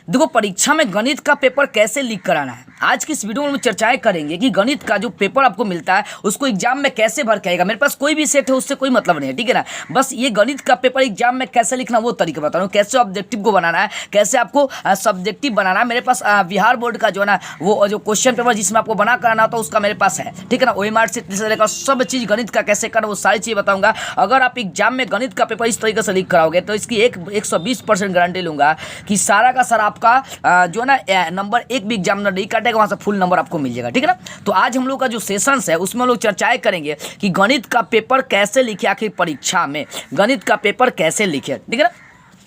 देखो, परीक्षा में गणित का पेपर कैसे लीक कराना है, आज की इस वीडियो में हम चर्चाएं करेंगे कि गणित का जो पेपर आपको मिलता है उसको एग्जाम में कैसे भर के आएगा। मेरे पास कोई भी सेट है उससे कोई मतलब नहीं है, ठीक है ना। बस ये गणित का पेपर एग्जाम में कैसे लिखना वो तरीका बता रहा हूँ, कैसे ऑब्जेक्टिव को बनाना है, कैसे आपको सब्जेक्टिव बनाना है। मेरे पास बिहार बोर्ड का जो है ना वो जो क्वेश्चन पेपर जिसमें आपको बना कराना होता है उसका मेरे पास है, ठीक है ना। OMR से लेकर सब चीज़ गणित का कैसे करना वो सारी चीज़ बताऊंगा। अगर आप एग्जाम में गणित का पेपर इस तरीके से लीक कराओगे तो इसकी 120% गारंटी लूंगा कि सारा का सारा आपका जो है ना नंबर एक भी एग्जामिनर नहीं काटेगा, वहाँ से फुल नंबर आपको मिल जाएगा, ठीक है ना। तो आज हम लोग का जो सेशंस है उसमें हम लोग चर्चाएं करेंगे कि गणित का पेपर कैसे लिखे, आखिर परीक्षा में गणित का पेपर कैसे लिखे, ठीक है ना।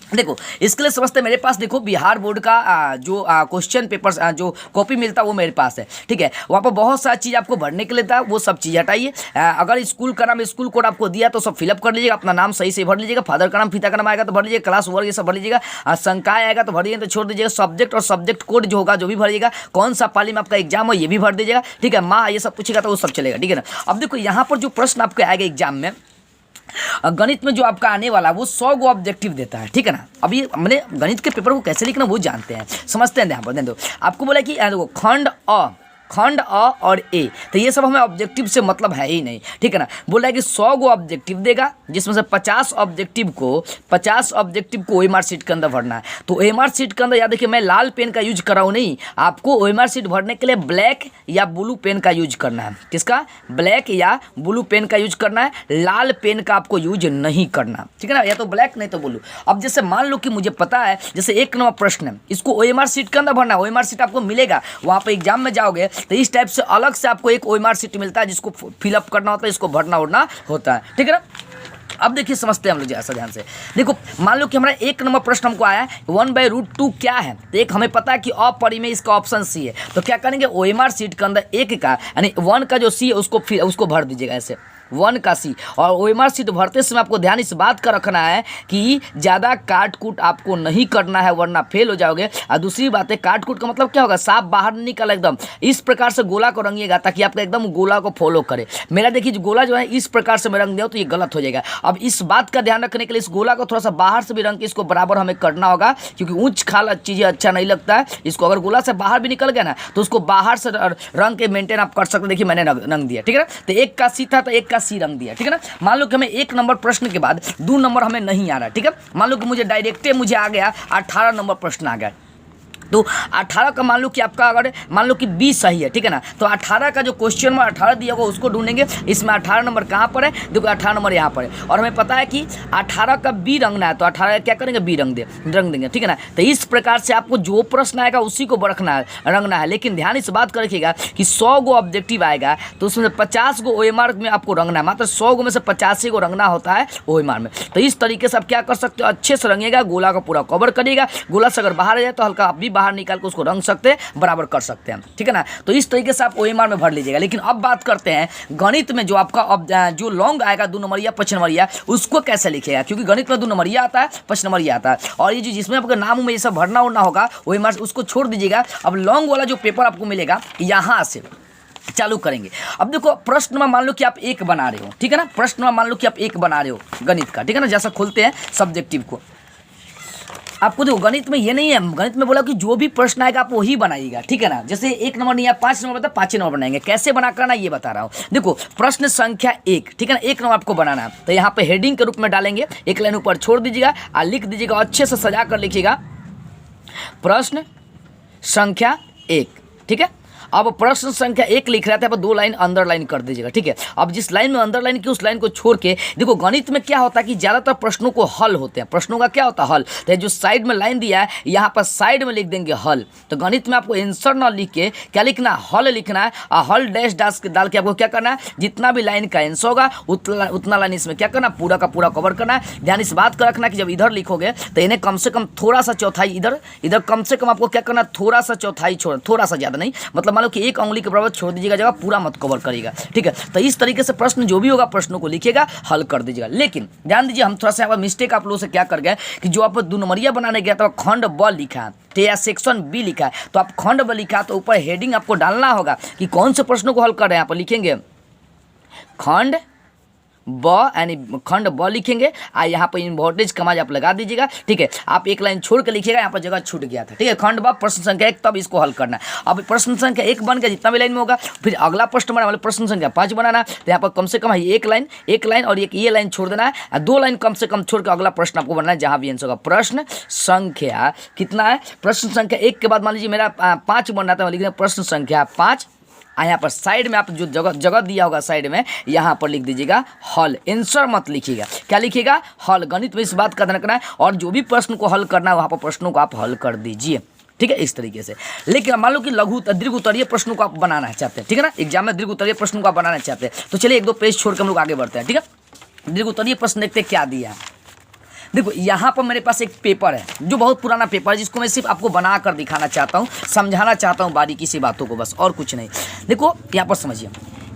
देखो, इसके लिए समझते मेरे पास देखो बिहार बोर्ड का जो क्वेश्चन पेपर जो कॉपी मिलता है वो मेरे पास है, ठीक है। वहाँ पर बहुत सारी चीज़ आपको भरने के लिए था, वो सब चीज़ हटाइए। अगर स्कूल का नाम स्कूल कोड आपको दिया तो सब फिलअप कर लीजिएगा, अपना नाम सही से भर लीजिएगा, फादर का नाम पिता का नाम आएगा तो भर लीजिएगा, क्लास वर्ग ये सब भर लीजिएगा, संकाय आएगा तो भर दीजिएगा, तो छोड़ दीजिएगा। सब्जेक्ट और सब्जेक्ट कोड जो होगा जो भी भरिएगा, कौन सा पाली में आपका एग्जाम हो ये भी भर दीजिएगा, ठीक है। माँ ये सब पूछेगा तो वो सब चलेगा, ठीक है ना। अब देखो यहाँ पर जो प्रश्न आपके आएगा एग्जाम में गणित में जो आपका आने वाला वो 100 गो ऑब्जेक्टिव देता है, ठीक है ना। अभी मैंने गणित के पेपर को कैसे लिखना वो जानते हैं, समझते हैं। यहाँ पर देखो आपको बोला कि देखो खंड अ और ए, तो ये सब हमें ऑब्जेक्टिव से मतलब है ही नहीं, ठीक है ना। बोला है कि 100 गो ऑब्जेक्टिव देगा जिसमें से 50 ऑब्जेक्टिव को OMR शीट के अंदर भरना है। तो OMR शीट के अंदर याद देखिए मैं लाल पेन का यूज कर रहा हूँ नहीं, आपको OMR शीट भरने के लिए ब्लैक या ब्लू पेन का यूज करना है। किसका? ब्लैक या ब्लू पेन का यूज करना है, लाल पेन का आपको यूज नहीं करना, ठीक है ना। या तो ब्लैक नहीं तो ब्लू। अब जैसे मान लो कि मुझे पता है जैसे 1 नंबर प्रश्न है इसको OMR शीट के अंदर भरना है, OMR शीट आपको मिलेगा, वहाँ पर एग्जाम में जाओगे तो इस टाइप से अलग से आपको एक OMR शीट मिलता है जिसको फिलअप करना होता है, इसको भरना उड़ना होता है, ठीक है ना। अब देखिए समझते हैं हम लोग ऐसा ध्यान से। देखो मान लो कि हमारा 1 नंबर प्रश्न हमको आया है 1/√2 क्या है, तो एक हमें पता है कि अपरिमेय में इसका ऑप्शन सी है, तो क्या करेंगे OMR शीट के अंदर 1 का यानी 1 का जो सी है उसको भर दीजिएगा ऐसे 1 का सी। और OMR शीट भरते समय आपको ध्यान इस बात का रखना है कि ज़्यादा काट कूट आपको नहीं करना है वरना फेल हो जाओगे। और दूसरी बात है काट कूट का मतलब क्या होगा, साफ बाहर निकल एकदम इस प्रकार से गोला को रंगिएगा ताकि आपका एकदम गोला को फॉलो करे। मेरा देखिए गोला जो है इस प्रकार से मैं रंग दिया तो ये गलत हो जाएगा। अब इस बात का ध्यान रखने के लिए इस गोला को थोड़ा सा बाहर से भी रंग के इसको बराबर हमें करना होगा, क्योंकि ऊँच खाल चीज़ें अच्छा नहीं लगता है। इसको अगर गोला से बाहर भी निकल गया ना तो उसको बाहर से रंग के मेंटेन आप कर सकते। देखिए मैंने रंग दिया, ठीक है ना। तो 1 का सी था तो 1 का सी रंग दिया, ठीक है ना। मान लो कि हमें 1 नंबर प्रश्न के बाद 2 नंबर हमें नहीं आ रहा, ठीक है। मान लो कि मुझे डायरेक्ट मुझे आ गया 18 नंबर प्रश्न आ गया, तो 18 का मान लो कि आपका अगर मान लो कि 20 सही है, ठीक है ना। तो 18 का जो क्वेश्चन में 18 दिया होगा उसको ढूंढेंगे, इसमें 18 नंबर कहाँ पर है, देखो 18 नंबर यहाँ पर है और हमें पता है कि 18 का बी रंगना है, तो 18 क्या करेंगे बी रंग देंगे, ठीक है ना। तो इस प्रकार से आपको जो प्रश्न आएगा उसी को रंगना है। लेकिन ध्यान इस बात का रखिएगा कि 100 गो ऑब्जेक्टिव आएगा तो उसमें 50 गो OMR में आपको रंगना है, मात्र 100 गो में से 85 गो रंगना होता है OMR में। तो इस तरीके से आप क्या कर सकते हो, अच्छे से रंगेगा, गोला का पूरा कवर करिएगा। गोला से अगर बाहर आ जाए तो हल्का आप भी बाहर निकाल के उसको रंग सकते हैं, बराबर कर सकते हैं, ठीक है ना। तो इस तरीके से आप OMR में भर लीजिएगा। लेकिन अब बात करते हैं गणित में जो आपका जो लॉन्ग आएगा 2 नंबरिया 5 नंबरिया उसको कैसे लिखेगा, क्योंकि गणित में 2 नंबरिया आता है 5 नंबरिया आता है और ये जो जिसमें आपका नाम में ये सब भरना उड़ना होगा OMR उसको छोड़ दीजिएगा। अब लॉन्ग वाला जो पेपर आपको मिलेगा यहाँ से चालू करेंगे। अब देखो प्रश्न में मान लो कि आप 1 बना रहे हो, ठीक है ना। प्रश्न में मान लो कि आप 1 बना रहे हो गणित का, ठीक है ना। जैसा खोलते हैं सब्जेक्टिव को, आपको देखो गणित में ये नहीं है, गणित में बोला कि जो भी प्रश्न आएगा आप वही बनाइएगा, ठीक है ना। जैसे 1 नंबर नहीं है 5 नंबर बता 5 नंबर बनाएंगे, कैसे बना करना ये बता रहा हूँ। देखो प्रश्न संख्या 1, ठीक है ना, 1 नंबर आपको बनाना है तो यहाँ पे हेडिंग के रूप में डालेंगे, एक लाइन ऊपर छोड़ दीजिएगा और लिख दीजिएगा, अच्छे से सजा कर लिखिएगा प्रश्न संख्या 1, ठीक है। अब प्रश्न संख्या 1 लिख रहा था, अब 2 लाइन अंडरलाइन कर दीजिएगा, ठीक है। अब जिस लाइन में अंडरलाइन की उस लाइन को छोड़ के देखो गणित में क्या होता है कि ज़्यादातर प्रश्नों को हल होते हैं, प्रश्नों का क्या होता है हल। तो जो साइड में लाइन दिया है यहाँ पर साइड में लिख देंगे हल। तो गणित में आपको आंसर ना लिख के क्या लिखना है, हल लिखना है और हल डैश डाल के आपको क्या करना है, जितना भी लाइन का आंसर होगा उतना लाइन इसमें क्या करना, पूरा का पूरा कवर करना है। ध्यान इस बात का रखना कि जब इधर लिखोगे तो इन्हें कम से कम थोड़ा सा चौथाई इधर कम से कम आपको क्या करना, थोड़ा सा चौथाई छोड़, थोड़ा सा ज़्यादा नहीं, मतलब मान लो कि 1 उंगली के बराबर छोड़ दीजिएगा जगह, पूरा मत कवर करिएगा, ठीक है। तो इस तरीके से प्रश्न जो भी होगा प्रश्नों को लिखिएगा, हल कर दीजिएगा। लेकिन ध्यान दीजिए हम थोड़ा सा यहाँ पर मिस्टेक आप लोगों से क्या कर गए कि जो आप 2 नंबरिया बनाने गया तो खंड ब लिखा है तो या सेक्शन बी लिखा है, तो आप खंड ब लिखा तो ऊपर हेडिंग आपको डालना होगा कि कौन से प्रश्नों को हल कर रहे हैं। यहाँ पर लिखेंगे खंड ब यानी खंड ब लिखेंगे। यहाँ पर इन्वर्टेज कमाज आप लगा दीजिएगा, ठीक है। आप एक लाइन छोड़ के लिखिएगा, यहाँ पर जगह छूट गया था, ठीक है। खंड ब प्रश्न संख्या 1, तब इसको हल करना है। अब प्रश्न संख्या 1 बन गया, जितना भी लाइन में होगा, फिर अगला प्रश्न बना वाले प्रश्न संख्या 5 बनाना। तो यहाँ पर कम से कम एक लाइन और एक ये लाइन छोड़ देना है, 2 लाइन कम से कम छोड़ के अगला प्रश्न आपको बनाना है, जहाँ भी आंसर होगा। प्रश्न संख्या कितना है? प्रश्न संख्या 1 के बाद मान लीजिए मेरा 5 बन रहा था, लिख दें प्रश्न संख्या 5। यहाँ पर साइड में आप जो जगह दिया होगा साइड में, यहाँ पर लिख दीजिएगा हल। आंसर मत लिखिएगा, क्या लिखिएगा? हल। गणित में इस बात का ध्यान रखना है, और जो भी प्रश्न को हल करना है वहाँ पर प्रश्नों को आप हल कर दीजिए, ठीक है, इस तरीके से। लेकिन मान लो कि दीर्घ उत्तरीय प्रश्नों को आप बनाना चाहते हैं, ठीक है ना, एग्जाम में दीर्घ उत्तरीय प्रश्नों को आप बनाना चाहते हैं, तो चलिए 1-2 पेज छोड़ के हम लोग आगे बढ़ते हैं, ठीक है। दीर्घ उत्तरीय प्रश्न देखते हैं क्या दिया है। देखो यहाँ पर मेरे पास एक पेपर है, जो बहुत पुराना पेपर है, जिसको मैं सिर्फ आपको बना कर दिखाना चाहता हूँ, समझाना चाहता हूँ बारीकी से बातों को, बस और कुछ नहीं। देखो यहाँ पर समझिए,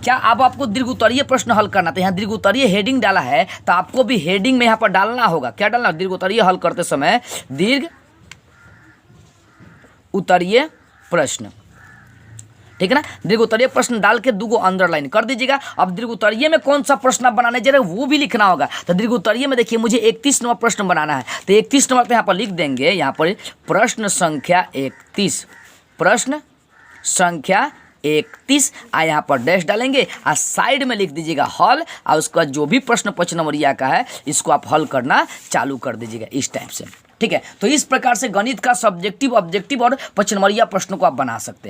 क्या अब आपको दीर्घ उत्तरीय प्रश्न हल करना था, यहाँ दीर्घ उत्तरीय हेडिंग डाला है, तो आपको भी हेडिंग में यहाँ पर डालना होगा, क्या डालना? दीर्घ उत्तरीय हल करते समय दीर्घ उत्तरीय प्रश्न, ठीक है ना। दीर्घ उत्तरीय प्रश्न डाल के 2 अंडरलाइन कर दीजिएगा। अब दीर्घ उत्तरीय में कौन सा प्रश्न आप बनाने जा रहे हैं वो भी लिखना होगा। तो दीर्घ उत्तरीय में देखिए मुझे 31 नंबर प्रश्न बनाना है, तो 31 नंबर पे यहाँ पर लिख देंगे, यहाँ पर प्रश्न संख्या 31, प्रश्न संख्या 31, यहाँ पर डैश डालेंगे, और साइड में लिख दीजिएगा हल, और उसका जो भी प्रश्न 5 नंबरिया का है इसको आप हल करना चालू कर दीजिएगा इस टाइप से, ठीक है। तो इस प्रकार से गणित का सब्जेक्टिव, ऑब्जेक्टिव और 5 नंबरिया प्रश्नों को आप बना सकते हैं।